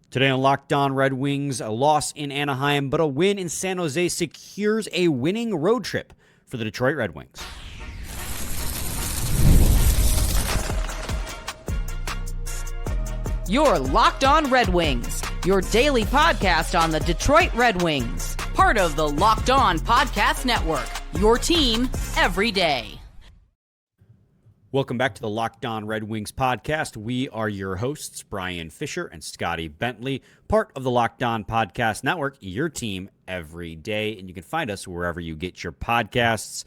Today on Locked On Red Wings, a loss in Anaheim, but a win in San Jose secures a winning road trip for the Detroit Red Wings. You're Locked On Red Wings, your daily podcast on the Detroit Red Wings. Part of the Locked On Podcast Network, your team every day. Welcome back to the Locked On Red Wings podcast. We are your hosts, Brian Fisher and Scotty Bentley, part of the Locked On Podcast Network, your team every day. And you can find us wherever you get your podcasts.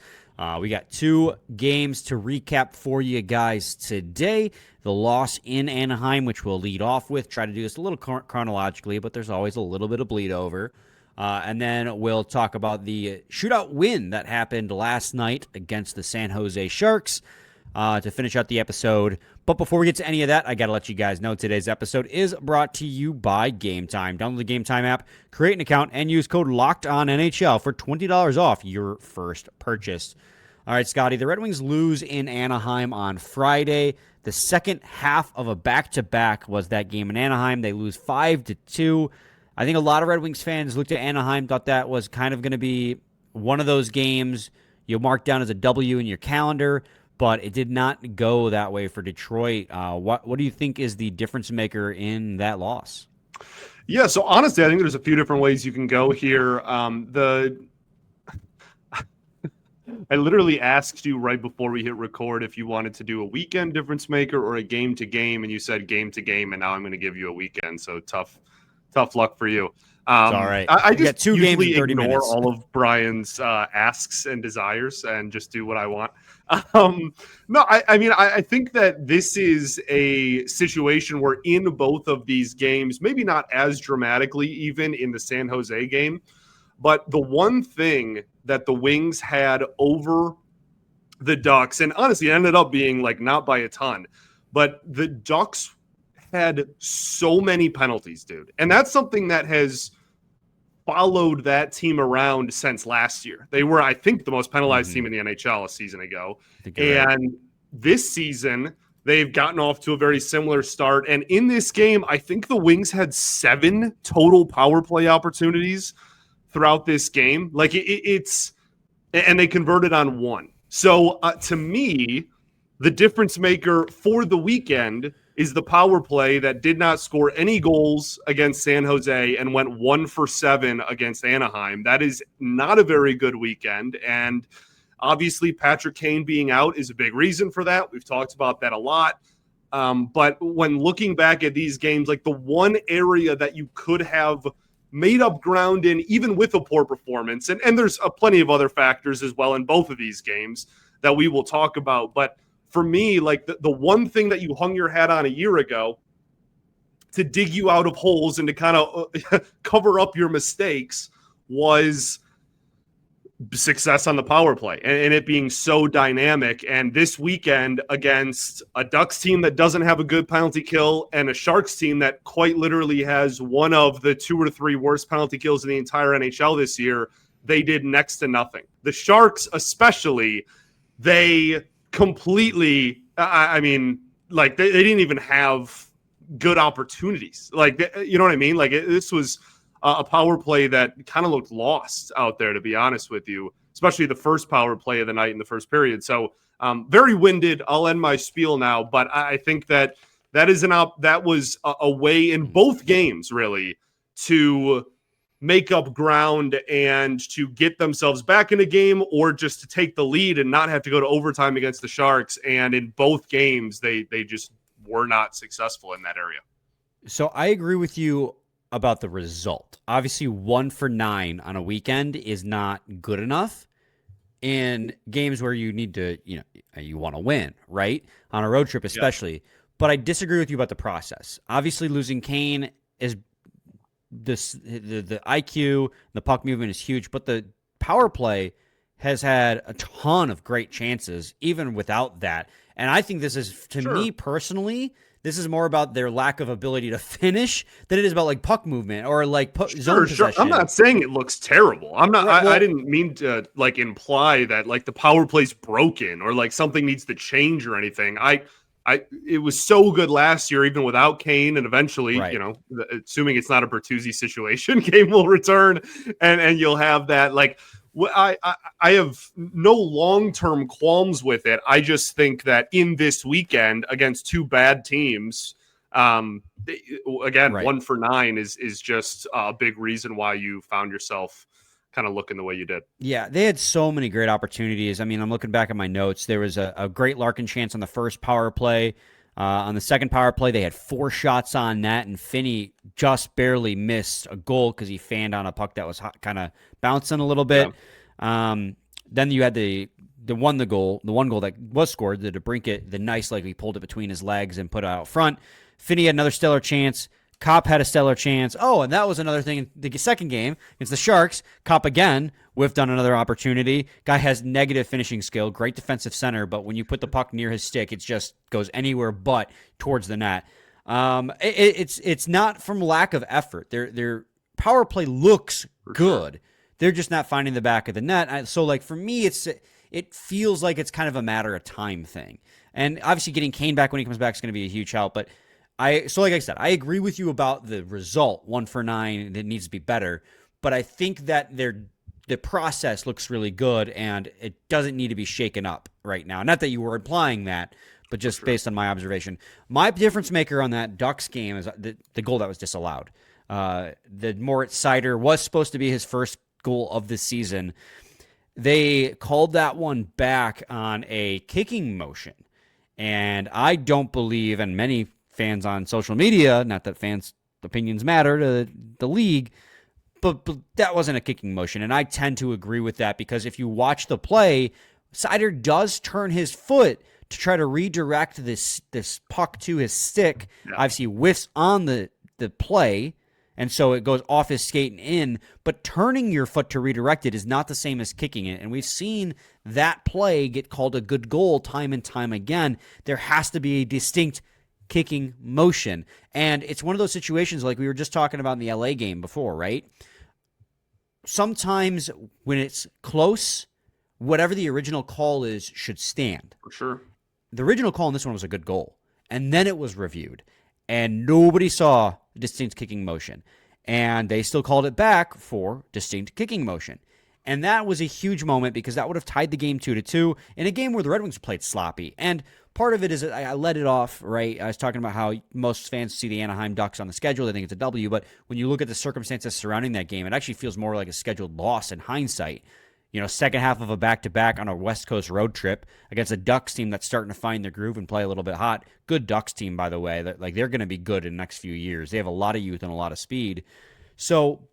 We got two games to recap for you guys today. The loss in Anaheim, which we'll lead off with. Try to do this a little chronologically, but there's always a little bit of bleed over. And then we'll talk about the shootout win that happened last night against the San Jose Sharks. To finish out the episode. But before we get to any of that, I got to let you guys know today's episode is brought to you by Game Time. Download the Game Time app, create an account, and use code LOCKEDONNHL for $20 off your first purchase. All right, Scotty, the Red Wings lose in Anaheim on Friday. The second half of a back-to-back was that game in Anaheim. They lose 5-2. I think a lot of Red Wings fans looked at Anaheim, thought that was kind of going to be one of those games you'll mark down as a W in your calendar. But it did not go that way for Detroit. What do you think is the difference maker in that loss? Yeah, so honestly, I think there's a few different ways you can go here. I literally asked you right before we hit record if you wanted to do a weekend difference maker or a game to game, and you said game to game, and now I'm going to give you a weekend. So tough luck for you. It's all right. I just two games in 30 ignore minutes. all of Brian's asks and desires and just do what I want. No, I think that this is a situation where in both of these games, maybe not as dramatically even in the San Jose game, but the one thing that the Wings had over the Ducks, and honestly it ended up being like not by a ton, but the Ducks had so many penalties, dude. And that's something that has followed that team around since last year. They were, I think, the most penalized team in the NHL a season ago. And this season, they've gotten off to a very similar start. And in this game, I think the Wings had 7 total power play opportunities throughout this game. Like and they converted on 1. So to me, the difference maker for the weekend is the power play that did not score any goals against San Jose and went 1 for 7 against Anaheim. That is not a very good weekend. And obviously Patrick Kane being out is a big reason for that. We've talked about that a lot. But when looking back at these games, like the one area that you could have made up ground in, even with a poor performance, and there's plenty of other factors as well in both of these games that we will talk about. But for me, like the one thing that you hung your hat on a year ago to dig you out of holes and to kind of cover up your mistakes was success on the power play and it being so dynamic. And this weekend against a Ducks team that doesn't have a good penalty kill and a Sharks team that quite literally has one of the 2 or 3 worst penalty kills in the entire NHL this year, they did next to nothing. The Sharks especially, they completely, like they didn't even have good opportunities. Like, you know what I mean? Like this was a power play that kind of looked lost out there, to be honest with you, especially the first power play of the night in the first period. So very winded. I'll end my spiel now, but I think that was a way in both games really to make up ground and to get themselves back in a game or just to take the lead and not have to go to overtime against the Sharks. And in both games, they just were not successful in that area. So I agree with you about the result. Obviously 1 for 9 on a weekend is not good enough in games where you need to, you want to win, right? On a road trip especially. Yeah. But I disagree with you about the process. Obviously losing Kane is the IQ, the puck movement is huge, but the power play has had a ton of great chances even without that. And I think this is, to me personally, this is more about their lack of ability to finish than it is about like puck movement or like zone possession. I'm not saying it looks terrible. I'm not. I didn't mean to like imply that like the power play's broken or like something needs to change or anything. I it was so good last year, even without Kane, and eventually, Right. assuming it's not a Bertuzzi situation, Kane will return, and you'll have that. Like, I have no long-term qualms with it. I just think that in this weekend against two bad teams, again, Right. 1 for 9 is just a big reason why you found yourself kind of looking the way you did. Yeah, they had so many great opportunities. I mean, I'm looking back at my notes. There was a great Larkin chance on the first power play. On the second power play, they had 4 shots on net, and Finney just barely missed a goal because he fanned on a puck that was kind of bouncing a little bit. Yeah. Then you had the one goal that was scored, the DeBrincat, the nice, like he pulled it between his legs and put it out front. Finney had another stellar chance. Kopp had a stellar chance. Oh, and that was another thing in the second game against the Sharks. Kopp again whiffed on another opportunity. Guy has negative finishing skill, great defensive center, but when you put the puck near his stick, it just goes anywhere but towards the net. It's not from lack of effort. Their power play looks good. Sure. They're just not finding the back of the net. So, like, for me, it feels like it's kind of a matter of time thing. And obviously getting Kane back when he comes back is going to be a huge help, but like I said, I agree with you about the result, 1 for 9. It needs to be better, but I think that the process looks really good, and it doesn't need to be shaken up right now. Not that you were implying that, but just based on my observation. My difference maker on that Ducks game is the goal that was disallowed. The Moritz Seider was supposed to be his first goal of the season. They called that one back on a kicking motion, and I don't believe, and many fans on social media, not that fans' opinions matter to the league, but that wasn't a kicking motion, and I tend to agree with that because if you watch the play, Seider does turn his foot to try to redirect this puck to his stick. Yeah. Obviously, whiffs on the play, and so it goes off his skate and in, but turning your foot to redirect it is not the same as kicking it, and we've seen that play get called a good goal time and time again. There has to be a distinct kicking motion. And it's one of those situations like we were just talking about in the LA game before, right? Sometimes when it's close, whatever the original call is should stand. For sure. The original call in this one was a good goal. And then it was reviewed. And nobody saw distinct kicking motion. And they still called it back for distinct kicking motion. And that was a huge moment because that would have tied the game 2-2 in a game where the Red Wings played sloppy. And part of it is I let it off, right? I was talking about how most fans see the Anaheim Ducks on the schedule. They think it's a W. But when you look at the circumstances surrounding that game, it actually feels more like a scheduled loss in hindsight. Second half of a back-to-back on a West Coast road trip against a Ducks team that's starting to find their groove and play a little bit hot. Good Ducks team, by the way. They're going to be good in the next few years. They have a lot of youth and a lot of speed. So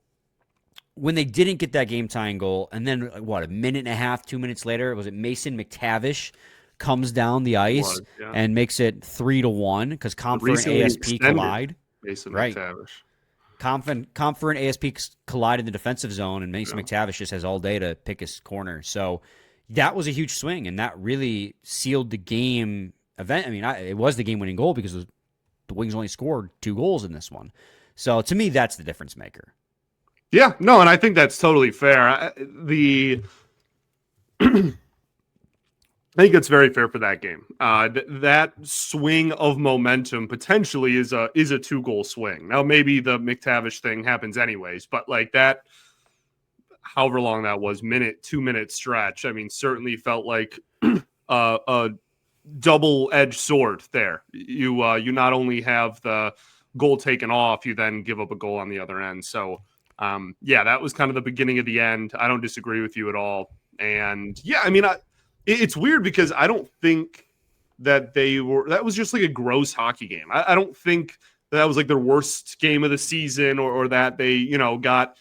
when they didn't get that game-tying goal, and then, a minute and a half, 2 minutes later, was it Mason McTavish comes down the ice and makes it 3-1 because Comfort and ASP collide. Mason McTavish. Comfort and ASP collide in the defensive zone, and Mason McTavish just has all day to pick his corner. So that was a huge swing, and that really sealed the game event. I mean, it was the game-winning goal because the Wings only scored 2 goals in this one. So to me, that's the difference maker. Yeah, no, and I think that's totally fair. I think it's very fair for that game. That swing of momentum potentially is a 2-goal swing. Now, maybe the McTavish thing happens anyways, but like that, however long that was, 2-minute stretch, I mean, certainly felt like a double-edged sword there. You not only have the goal taken off, you then give up a goal on the other end. So, that was kind of the beginning of the end. I don't disagree with you at all. And yeah, I mean, it's weird because I don't think that that was just like a gross hockey game. I don't think that was like their worst game of the season or that they, got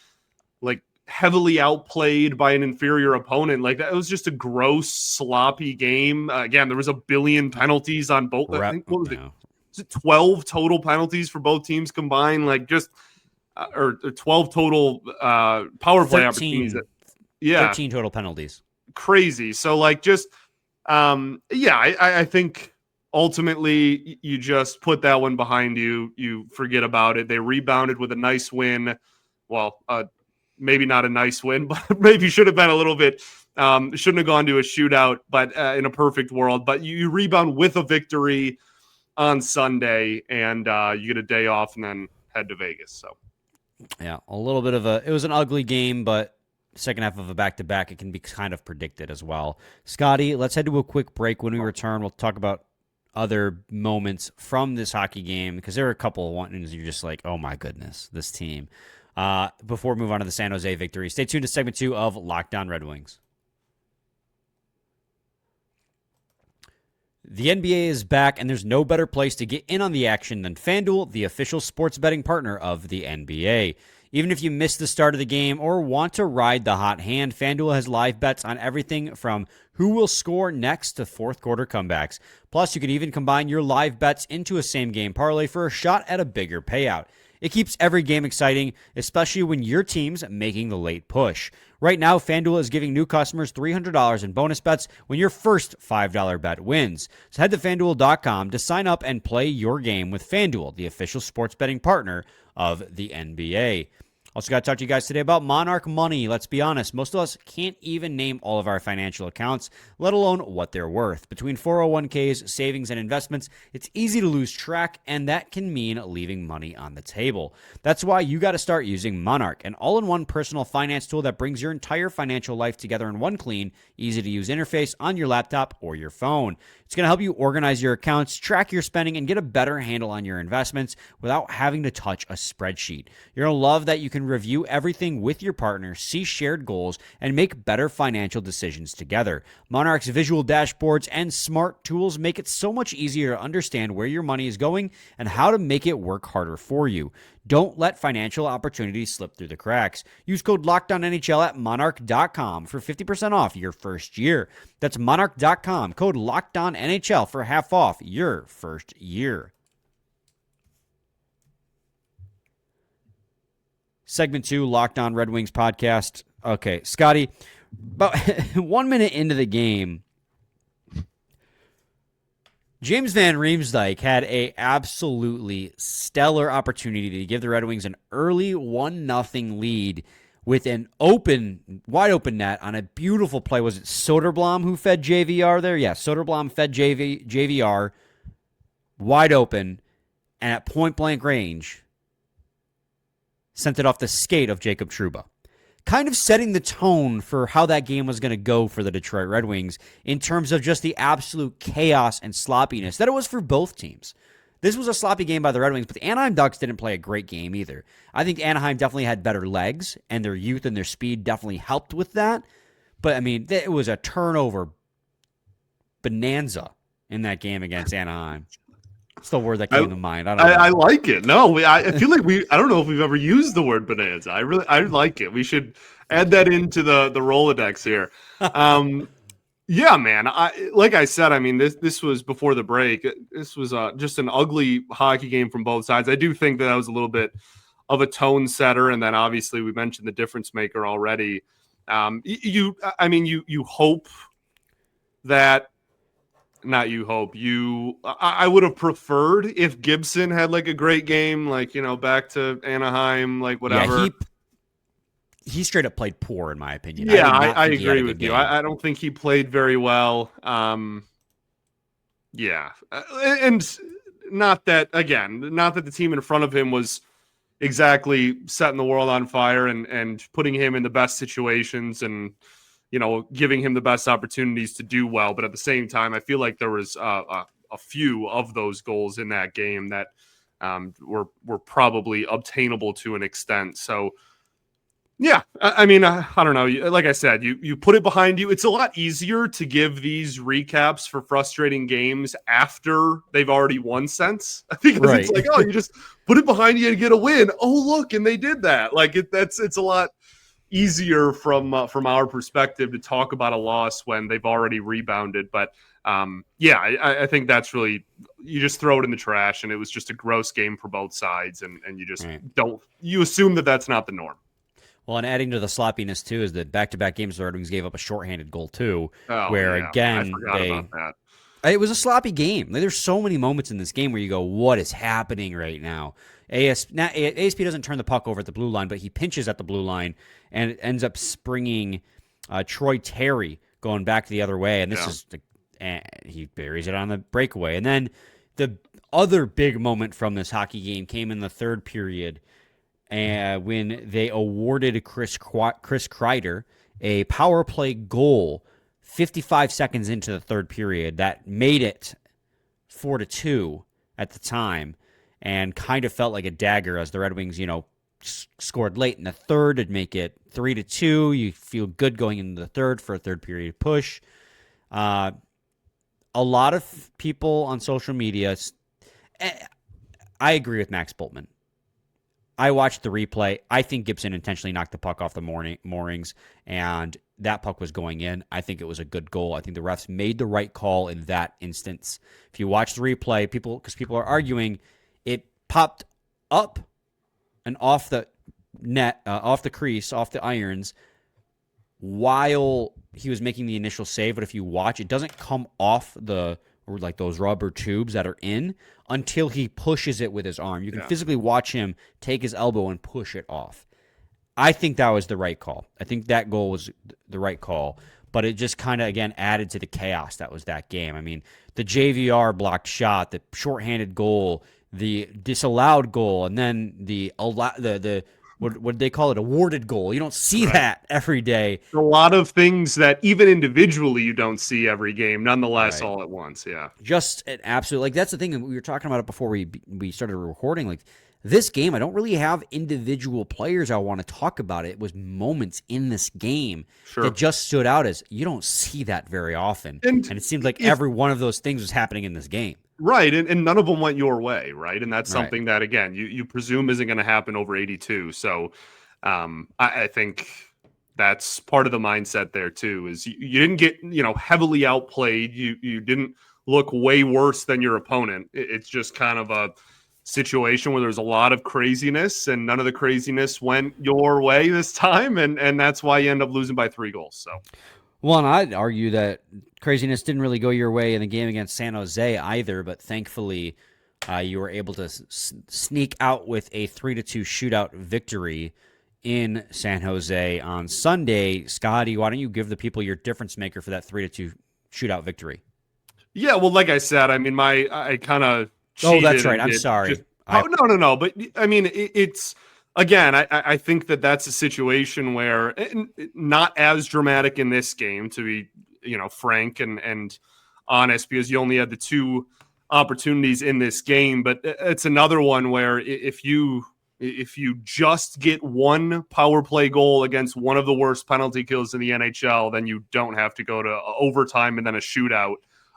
like heavily outplayed by an inferior opponent. Like that was just a gross, sloppy game. Again, there was a billion penalties on both. I think, what was it? Was it 12 total penalties for both teams combined? Like just, or 12 total power play opportunities. 13 total penalties. Crazy. So like just I think ultimately you just put that one behind you. You forget about it. They rebounded with a nice win. Well, maybe not a nice win, but maybe should have been a little bit shouldn't have gone to a shootout, but in a perfect world. But you rebound with a victory. on Sunday, and you get a day off and then head to Vegas. So, yeah, a little bit of it was an ugly game, but second half of a back-to-back, it can be kind of predicted as well. Scotty, let's head to a quick break. When we return, we'll talk about other moments from this hockey game, because there are a couple of ones you're just like, oh my goodness, this team. Before we move on to the San Jose victory, stay tuned to segment 2 of Locked On Red Wings. The NBA is back, and there's no better place to get in on the action than FanDuel, the official sports betting partner of the NBA. Even if you missed the start of the game or want to ride the hot hand, FanDuel has live bets on everything from who will score next to fourth quarter comebacks. Plus, you can even combine your live bets into a same-game parlay for a shot at a bigger payout. It keeps every game exciting, especially when your team's making the late push. Right now, FanDuel is giving new customers $300 in bonus bets when your first $5 bet wins. So head to FanDuel.com to sign up and play your game with FanDuel, the official sports betting partner of the NBA. Also got to talk to you guys today about Monarch Money. Let's be honest, most of us can't even name all of our financial accounts, let alone what they're worth. Between 401ks, savings, and investments, it's easy to lose track, and that can mean leaving money on the table. That's why you got to start using Monarch, an all-in-one personal finance tool that brings your entire financial life together in one clean, easy-to-use interface on your laptop or your phone. It's going to help you organize your accounts, track your spending, and get a better handle on your investments without having to touch a spreadsheet. You're going to love that you can review everything with your partner, see shared goals, and make better financial decisions together. Monarch's visual dashboards and smart tools make it so much easier to understand where your money is going and how to make it work harder for you. Don't let financial opportunities slip through the cracks. Use code LOCKEDONNHL at Monarch.com for 50% off your first year. That's Monarch.com, code LOCKEDONNHL for half off your first year. Segment 2, Locked On Red Wings podcast. Okay, Scotty, about 1 minute into the game, James Van Riemsdyk had a absolutely stellar opportunity to give the Red Wings an early 1-0 lead with an wide open net on a beautiful play. Was it Soderblom who fed JVR there? Yeah, Soderblom fed JVR wide open, and at point-blank range, sent it off the skate of Jacob Trouba. Kind of setting the tone for how that game was going to go for the Detroit Red Wings in terms of just the absolute chaos and sloppiness that it was for both teams. This was a sloppy game by the Red Wings, but the Anaheim Ducks didn't play a great game either. I think Anaheim definitely had better legs, and their youth and their speed definitely helped with that. But, I mean, it was a turnover bonanza in that game against Anaheim. It's the word that came to mind. I like it. No, I feel like I don't know if we've ever used the word bonanza. I like it. We should add that into the Rolodex here. Yeah, man. Like I said, I mean, this was before the break. This was just an ugly hockey game from both sides. I do think that was a little bit of a tone setter, and then obviously we mentioned the difference maker already. You hope that. Not you hope. I would have preferred if Gibson had like a great game, like, back to Anaheim, like whatever. Yeah, he straight up played poor, in my opinion. Yeah, I agree with you. I don't think he played very well. Yeah. And not that the team in front of him was exactly setting the world on fire and putting him in the best situations and, giving him the best opportunities to do well. But at the same time, I feel like there was a few of those goals in that game that were probably obtainable to an extent. So, yeah, I mean, I don't know. Like I said, you put it behind you. It's a lot easier to give these recaps for frustrating games after they've already won since. I think It's like, oh, you just put it behind you and get a win. Oh, look, and they did that. Like it's a lot easier from our perspective to talk about a loss when they've already rebounded. But I think that's really, you just throw it in the trash, and it was just a gross game for both sides, and you just you assume that that's not the norm. Well, and adding to the sloppiness too is that back-to-back games the Red Wings gave up a shorthanded goal too, again it was a sloppy game. There's so many moments in this game where you go, what is happening right now? ASP doesn't turn the puck over at the blue line, but he pinches at the blue line, and it ends up springing Troy Terry going back the other way, and he buries it on the breakaway. And then other big moment from this hockey game came in the third period, when they awarded Chris Kreider a power play goal 55 seconds into the third period that made it 4-2 at the time, and kind of felt like a dagger as the Red Wings, scored late in the third to make it 3-2. You feel good going into the third for a third period push. A lot of people on social media, I agree with Max Bultman. I watched the replay. I think Gibson intentionally knocked the puck off the moorings, and that puck was going in. I think it was a good goal. I think the refs made the right call in that instance. If you watch the replay, because people are arguing, it popped up and off the net, off the crease, off the irons, while he was making the initial save. But if you watch, it doesn't come off or like those rubber tubes that are in until he pushes it with his arm. You can physically watch him take his elbow and push it off. I think that was the right call. I think that goal was the right call, but it just kind of, again, added to the chaos that was that game. I mean, the JVR blocked shot, the shorthanded goal, the disallowed goal, and then the what did they call it? Awarded goal. You don't see that every day. A lot of things that even individually you don't see every game, nonetheless, all at once. Yeah. Just an absolute, that's the thing. We were talking about it before we started recording. This game, I don't really have individual players I want to talk about. It was moments in this game that just stood out as you don't see that very often. And it seemed like every one of those things was happening in this game. Right, and none of them went your way, right? And that's something that, again, you presume isn't going to happen over 82. So I think that's part of the mindset there, too, is you didn't get, heavily outplayed. You didn't look way worse than your opponent. It's just kind of a situation where there's a lot of craziness, and none of the craziness went your way this time, and that's why you end up losing by 3 goals. So. Well, and I'd argue that craziness didn't really go your way in the game against San Jose either, but thankfully you were able to sneak out with a 3-2 shootout victory in San Jose on Sunday. Scotty, why don't you give the people your difference maker for that 3-2 shootout victory? Yeah, well, like I said, I mean, I kind of cheated. Oh, that's right. I'm sorry. No. But, I mean, it's... Again, I think that's a situation where not as dramatic in this game, to be frank and honest, because you only had the 2 opportunities in this game. But it's another one where if you just get one power play goal against one of the worst penalty kills in the NHL, then you don't have to go to overtime and then a shootout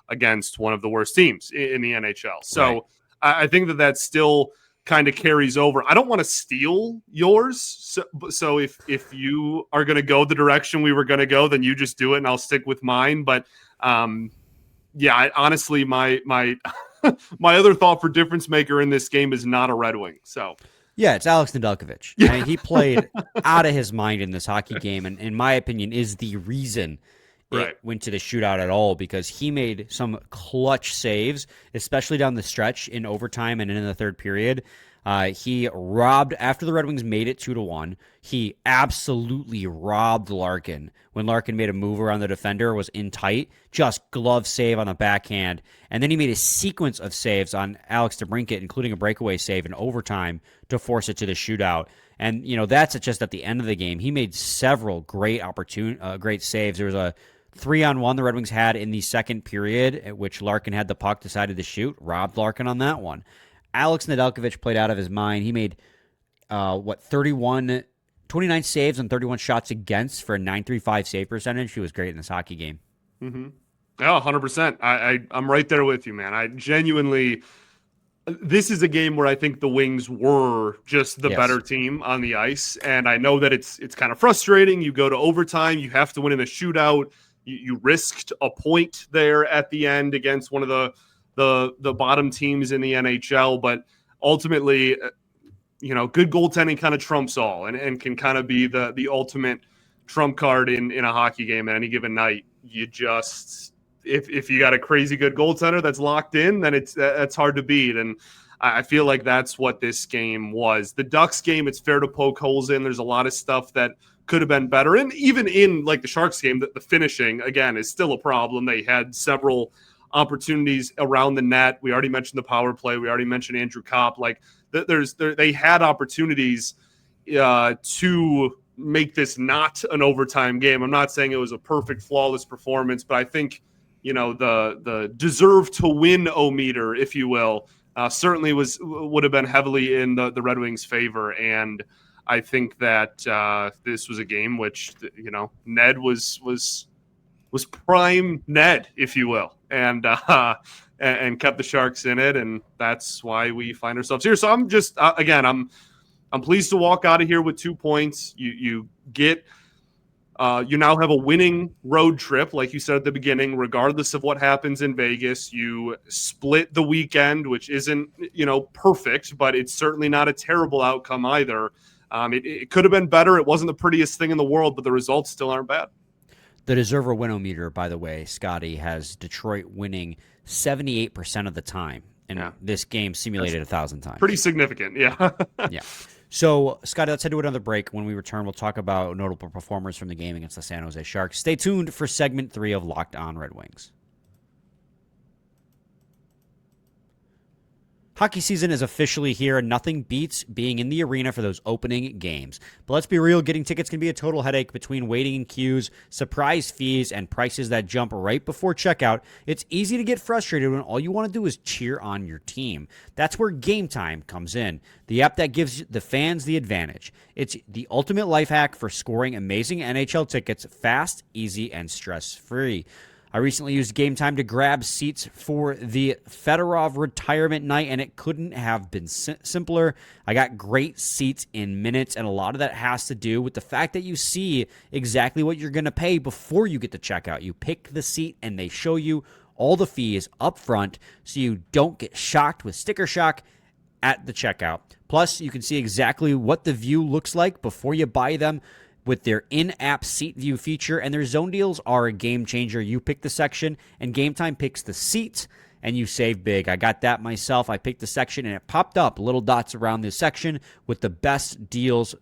against one of the worst teams in the NHL. So I think that's still kind of carries over. I don't want to steal yours. So if you are going to go the direction we were going to go, then you just do it and I'll stick with mine. But honestly, my my other thought for difference maker in this game is not a Red Wing. So yeah, it's Alex Nedeljkovic. I mean, he played out of his mind in this hockey game, and in my opinion is the reason it went to the shootout at all, because he made some clutch saves, especially down the stretch in overtime and in the third period. He robbed, after the Red Wings made it 2-1, he absolutely robbed Larkin. When Larkin made a move around the defender, was in tight, just glove save on the backhand. And then he made a sequence of saves on Alex DeBrincat, including a breakaway save in overtime to force it to the shootout. And, that's just at the end of the game. He made several great saves. There was a 3-on-1 the Red Wings had in the second period, at which Larkin had the puck, decided to shoot, robbed Larkin on that one. Alex Nedeljkovic played out of his mind. He made 29 saves on 31 shots against for a .935 save percentage. He was great in this hockey game. Mm-hmm. Yeah, 100%. I'm right there with you, man. I genuinely, this is a game where I think the Wings were just the better team on the ice, and I know that it's kind of frustrating. You go to overtime, you have to win in a shootout. You risked a point there at the end against one of the bottom teams in the NHL, but ultimately, good goaltending kind of trumps all and can kind of be the ultimate trump card in a hockey game at any given night. You just, if you got a crazy good goaltender that's locked in, then that's hard to beat. And I feel like that's what this game was. The Ducks game, it's fair to poke holes in. There's a lot of stuff that could have been better. And even in like the Sharks game, the finishing, again, is still a problem. They had several opportunities around the net. We already mentioned the power play. We already mentioned Andrew Kopp. Like they had opportunities to make this not an overtime game. I'm not saying it was a perfect, flawless performance, but I think, the deserve to win meter, if you will, certainly would have been heavily in the Red Wings' favor. And I think that this was a game which, Ned was prime Ned, if you will, and kept the Sharks in it, and that's why we find ourselves here. So I'm just again, I'm pleased to walk out of here with 2 points. You get. You now have a winning road trip, like you said at the beginning, regardless of what happens in Vegas. You split the weekend, which isn't, perfect, but it's certainly not a terrible outcome either. It could have been better. It wasn't the prettiest thing in the world, but the results still aren't bad. The deserver winometer, by the way, Scotty, has Detroit winning 78% of the time. And this game simulated 1,000 times. Pretty significant, yeah. Yeah. So, Scotty, let's head to another break. When we return, we'll talk about notable performers from the game against the San Jose Sharks. Stay tuned for segment 3 of Locked On Red Wings. Hockey season is officially here, and nothing beats being in the arena for those opening games. But let's be real, getting tickets can be a total headache between waiting in queues, surprise fees, and prices that jump right before checkout. It's easy to get frustrated when all you want to do is cheer on your team. That's where Game Time comes in, the app that gives the fans the advantage. It's the ultimate life hack for scoring amazing NHL tickets fast, easy, and stress-free. I recently used Game Time to grab seats for the Fedorov retirement night, and it couldn't have been simpler. I got great seats in minutes, and a lot of that has to do with the fact that you see exactly what you're going to pay before you get to checkout. You pick the seat, and they show you all the fees up front so you don't get shocked with sticker shock at the checkout. Plus, you can see exactly what the view looks like before you buy them with their in-app seat view feature, and their zone deals are a game changer. You pick the section, and Game Time picks the seats, and you save big. I got that myself. I picked the section, and it popped up little dots around this section with the best deals,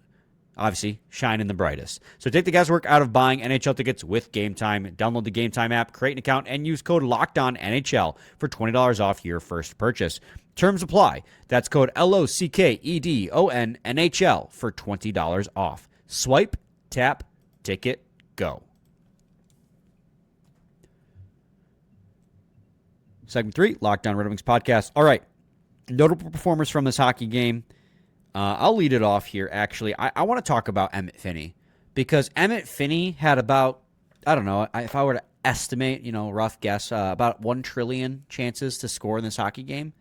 obviously, shining the brightest. So take the guesswork out of buying NHL tickets with Game Time. Download the Game Time app, create an account, and use code LOCKEDONNHL for $20 off your first purchase. Terms apply. That's code LOCKEDONNHL for $20 off. Swipe, tap, ticket, go. Segment 3, Locked On Red Wings podcast. All right, notable performers from this hockey game. I'll lead it off here, actually. I want to talk about Emmett Finney because Emmett Finney had about, I don't know, if I were to estimate, rough guess, about 1 trillion chances to score in this hockey game.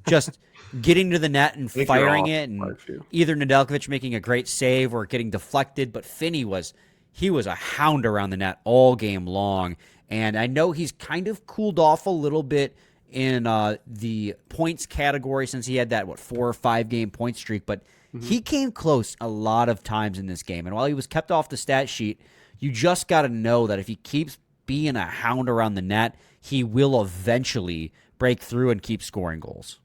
Just getting to the net and firing it, and either Nedeljkovic making a great save or getting deflected. But Finney was a hound around the net all game long. And I know he's kind of cooled off a little bit in the points category since he had that, 4 or 5 game point streak. But he came close a lot of times in this game. And while he was kept off the stat sheet, you just got to know that if he keeps being a hound around the net, he will eventually break through and keep scoring goals.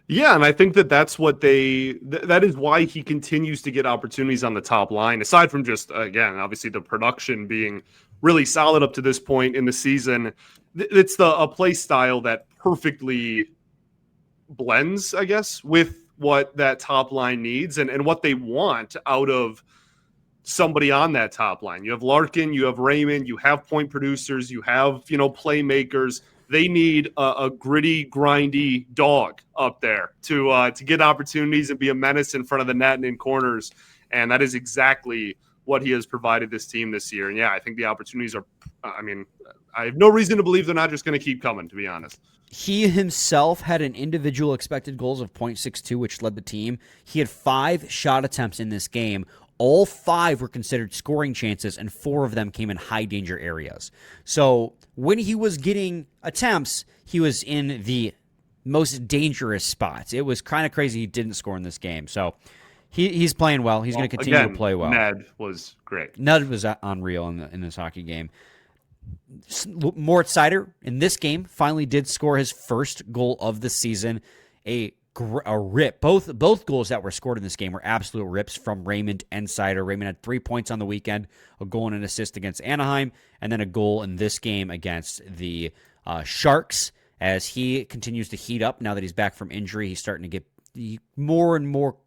Yeah, and I think that's what that is why he continues to get opportunities on the top line, aside from just, again, obviously the production being really solid up to this point in the season. It's a play style that perfectly blends, I guess, with what that top line needs and what they want out of somebody on that top line. You have Larkin, you have Raymond, you have point producers, you have, playmakers. They need a gritty, grindy dog up there to get opportunities and be a menace in front of the net and in corners. And that is exactly what he has provided this team this year. And yeah, I think the opportunities are, I have no reason to believe they're not just going to keep coming, to be honest. He himself had an individual expected goals of .62, which led the team. He had 5 shot attempts in this game. All 5 were considered scoring chances, and 4 of them came in high-danger areas. So when he was getting attempts, he was in the most dangerous spots. It was kind of crazy he didn't score in this game. So he's playing well. He's going to continue to play well. Ned was great. Ned was unreal in this hockey game. Moritz Seider in this game finally did score his first goal of the season. A rip. Both goals that were scored in this game were absolute rips from Raymond and Seider. Raymond had 3 points on the weekend, a goal and an assist against Anaheim, and then a goal in this game against the Sharks, as he continues to heat up now that he's back from injury, he's starting to get more and more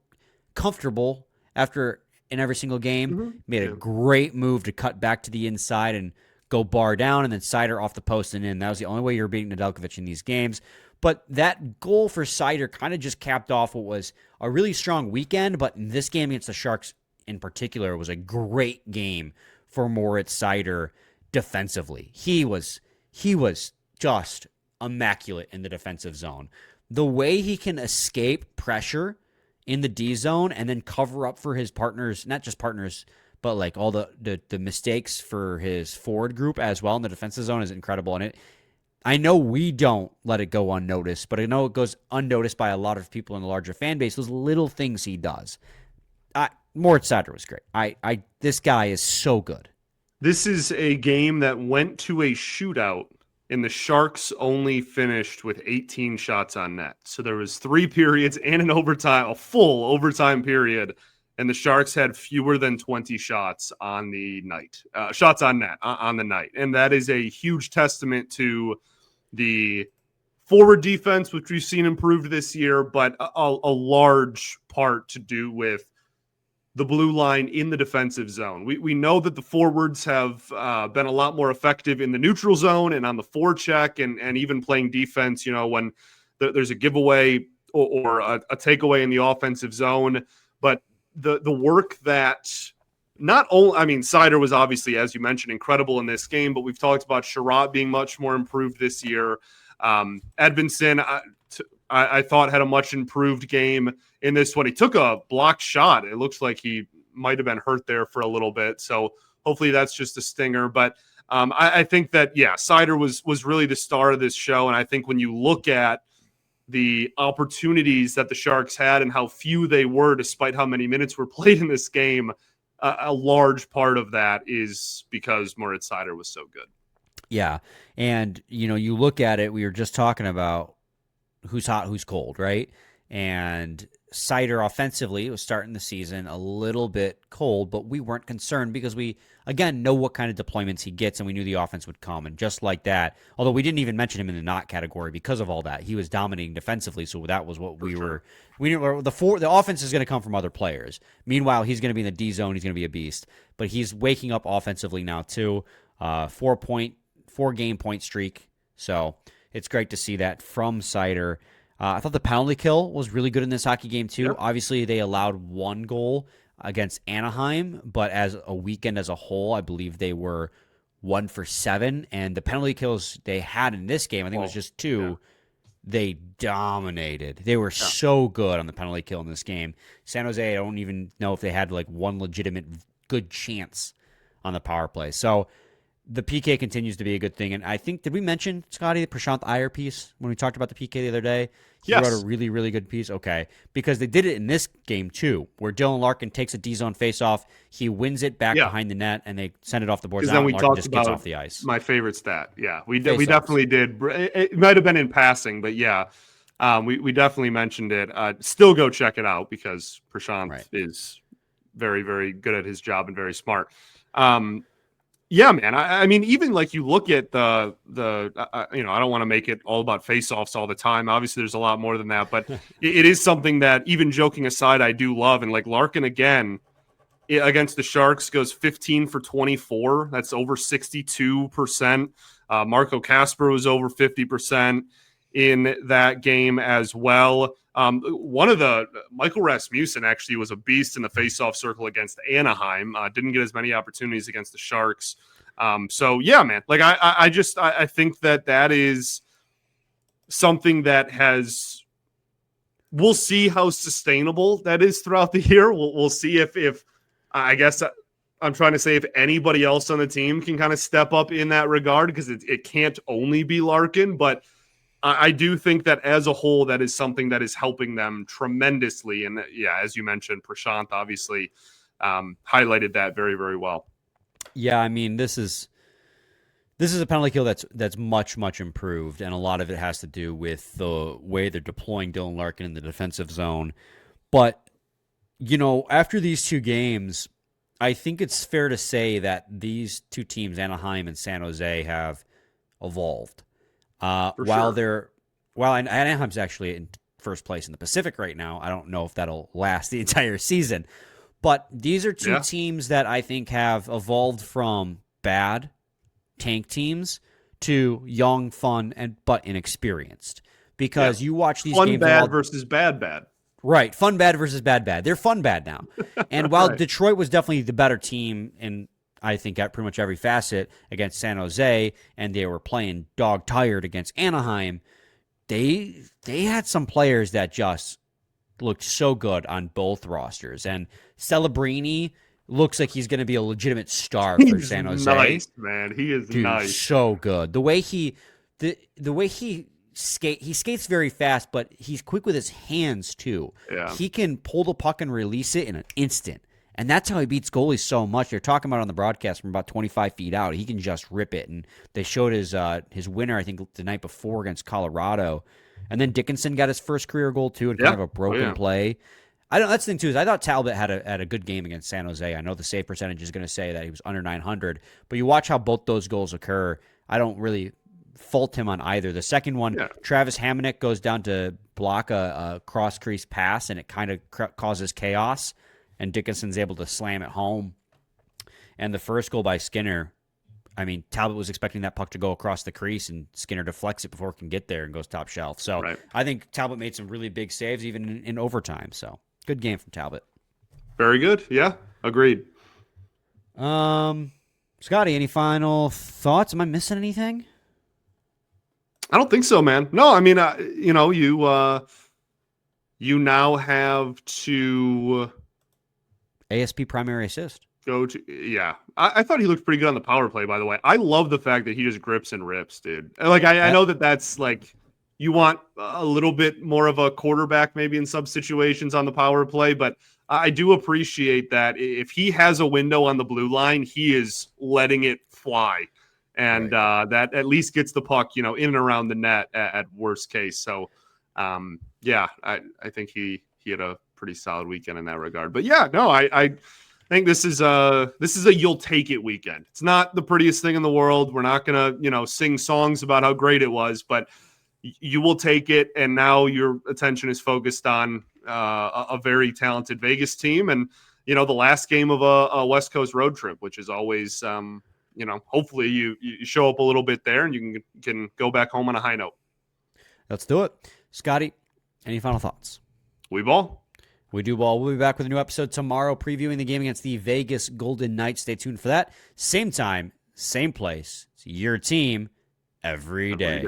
comfortable in every single game. Made a great move to cut back to the inside and go bar down, and then Seider off the post and in. That was the only way you're beating Nedeljkovic in these games. But that goal for Seider kind of just capped off what was a really strong weekend, but in this game against the Sharks in particular, it was a great game for Moritz Seider defensively. He was just immaculate in the defensive zone. The way he can escape pressure in the D zone and then cover up for his partners, not just partners, but like all the mistakes for his forward group as well in the defensive zone is incredible. And I know we don't let it go unnoticed, but I know it goes unnoticed by a lot of people in the larger fan base. Those little things he does. Moritz Seider was great. This guy is so good. This is a game that went to a shootout, and the Sharks only finished with 18 shots on net. So there was 3 periods and an overtime, a full overtime period, and the Sharks had fewer than 20 shots on the night, shots on net on the night. And that is a huge testament to the forward defense, which we've seen improved this year, but a large part to do with the blue line in the defensive zone. We know that the forwards have been a lot more effective in the neutral zone and on the forecheck and even playing defense, when there's a giveaway or a takeaway in the offensive zone. But the work that not only, Seider was obviously, as you mentioned, incredible in this game, but we've talked about Sherratt being much more improved this year. Edvinsson, I thought had a much improved game in this one. He took a blocked shot. It looks like he might have been hurt there for a little bit. So hopefully that's just a stinger. But I think that, Seider was really the star of this show. And I think when you look at the opportunities that the Sharks had and how few they were, despite how many minutes were played in this game, a large part of that is because Moritz Seider was so good. Yeah. And, you look at it, we were just talking about who's hot, who's cold, right? And Seider offensively was starting the season a little bit cold, but we weren't concerned because we, again, know what kind of deployments he gets, and we knew the offense would come. And just like that, although we didn't even mention him in the not category because of all that, he was dominating defensively, so that was what we knew the offense is going to come from other players. Meanwhile, he's going to be in the D zone, he's going to be a beast. But he's waking up offensively now too. 4-game point streak. So it's great to see that from Seider. I thought the penalty kill was really good in this hockey game too. Yep. Obviously, they allowed 1 goal against Anaheim, but as a weekend as a whole, I believe they were 1 for 7. And the penalty kills they had in this game, I think it was just 2. Yeah. They dominated. They were so good on the penalty kill in this game. San Jose, I don't even know if they had like 1 legitimate good chance on the power play. So the PK continues to be a good thing. And I think, did we mention, Scotty, the Prashant Iyer piece when we talked about the PK the other day? He wrote a really, really good piece. Okay. Because they did it in this game too, where Dylan Larkin takes a D-zone face-off. He wins it back behind the net, and they send it off the boards. Then we Larkin talked just about gets off the ice. My favorite stat. Yeah, we definitely did. It might have been in passing, but we definitely mentioned it. Still go check it out because Prashant is very, very good at his job and very smart. Yeah, man. I mean, even like you look at I don't want to make it all about face-offs all the time. Obviously, there's a lot more than that, but it is something that, even joking aside, I do love. And like Larkin again against the Sharks goes 15 for 24. That's over 62%. Marco Kasper was over 50% in that game as well. Michael Rasmussen actually was a beast in the face-off circle against Anaheim. Didn't get as many opportunities against the Sharks. So yeah, man, like I think that is something that we'll see how sustainable that is throughout the year. We'll see if I guess I'm trying to say if anybody else on the team can kind of step up in that regard, because it can't only be Larkin, but I do think that as a whole, that is something that is helping them tremendously. And as you mentioned, Prashant obviously highlighted that very, very well. Yeah, I mean, this is a penalty kill that's much, much improved, and a lot of it has to do with the way they're deploying Dylan Larkin in the defensive zone. But, after these 2 games, I think it's fair to say that these 2 teams, Anaheim and San Jose, have evolved. While Anaheim's actually in first place in the Pacific right now, I don't know if that'll last the entire season. But these are two teams that I think have evolved from bad tank teams to young, fun, but inexperienced. Because you watch these games. Fun bad versus bad. Right. Fun bad versus bad. They're fun bad now. And while Detroit was definitely the better team in, I think, at pretty much every facet against San Jose, and they were playing dog tired against Anaheim, they had some players that just looked so good on both rosters. And Celebrini looks like he's going to be a legitimate star for San Jose. Nice, man. He is nice. So good. The way he skates very fast, but he's quick with his hands too. Yeah. He can pull the puck and release it in an instant. And that's how he beats goalies so much. They're talking about on the broadcast from about 25 feet out. He can just rip it. And they showed his winner, I think, the night before against Colorado. And then Dickinson got his first career goal too, and kind of a broken play. That's the thing too, is I thought Talbot had a good game against San Jose. I know the save percentage is going to say that he was under 900, but you watch how both those goals occur. I don't really fault him on either. The second one, Travis Hamonic goes down to block a cross-crease pass, and it kind of causes chaos, and Dickinson's able to slam it home. And the first goal by Skinner, I mean, Talbot was expecting that puck to go across the crease, and Skinner deflects it before it can get there and goes top shelf. So I think Talbot made some really big saves even in overtime. So good game from Talbot. Very good. Yeah, agreed. Scotty, any final thoughts? Am I missing anything? I don't think so, man. No, I mean, you now have to ASP primary assist. Go to I thought he looked pretty good on the power play, by the way. I love the fact that he just grips and rips, dude. Like I know that's like you want a little bit more of a quarterback maybe in some situations on the power play, but I do appreciate that if he has a window on the blue line, he is letting it fly. And that at least gets the puck, in and around the net at worst case. So, I think he had a pretty solid weekend in that regard. But I think this is a you'll take it weekend. It's not the prettiest thing in the world. We're not gonna sing songs about how great it was, but you will take it. And now your attention is focused on a very talented Vegas team, and the last game of a West Coast road trip, which is always. Hopefully you show up a little bit there and you can go back home on a high note. Let's do it. Scotty, any final thoughts? We ball. We do ball. We'll be back with a new episode tomorrow previewing the game against the Vegas Golden Knights. Stay tuned for that. Same time, same place. It's your team every day.